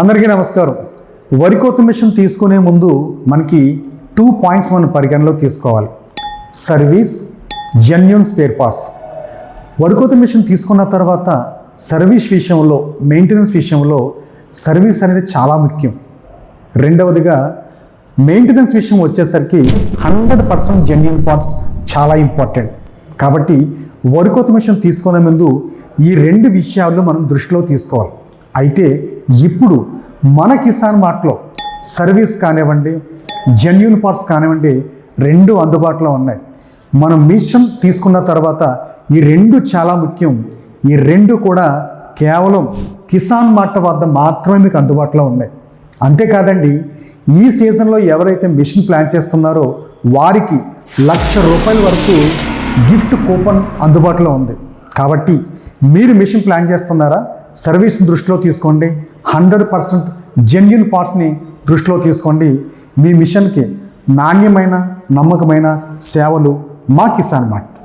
అందరికీ నమస్కారం. వరి కోత మిషన్ తీసుకునే ముందు మనకి 2 పాయింట్స్ మనం పరిగణలోకి తీసుకోవాలి. Service, genuine spare parts. వరి కోత మిషన్ తీసుకున్న తర్వాత సర్వీస్ విషయంలో, మెయింటెనెన్స్ విషయంలో సర్వీస్ అనేది చాలా ముఖ్యం. రెండవదిగా మెయింటెనెన్స్ విషయం వచ్చేసరికి 100% జెన్యూన్ పార్ట్స్ చాలా ఇంపార్టెంట్. కాబట్టి వరి కోత మిషన్ తీసుకునే ముందు ఈ 2 విషయాలు మనం దృష్టిలో తీసుకోవాలి. అయితే ఇప్పుడు మన కిసాన్ మార్ట్లో సర్వీస్ కానివ్వండి, జెన్యూన్ పార్ట్స్ కానివ్వండి, 2 అందుబాటులో ఉన్నాయి. మనం మిషన్ తీసుకున్న తర్వాత ఈ 2 చాలా ముఖ్యం. ఈ 2 కూడా కేవలం కిసాన్ మార్ట్ వద్ద మాత్రమే మీకు అందుబాటులో ఉన్నాయి. అంతేకాదండి, ఈ సీజన్లో ఎవరైతే మిషన్ ప్లాన్ చేస్తున్నారో వారికి ₹1,00,000 వరకు గిఫ్ట్ కూపన్ అందుబాటులో ఉంది. కాబట్టి మీరు మిషన్ ప్లాన్ చేస్తున్నారా? సర్వీస్ని దృష్టిలో తీసుకోండి. 100% జెన్యూన్ పార్ట్స్ని దృష్టిలో తీసుకోండి. మీ మిషన్కి నాణ్యమైన, నమ్మకమైన సేవలు మా కిసాన్ మార్ట్.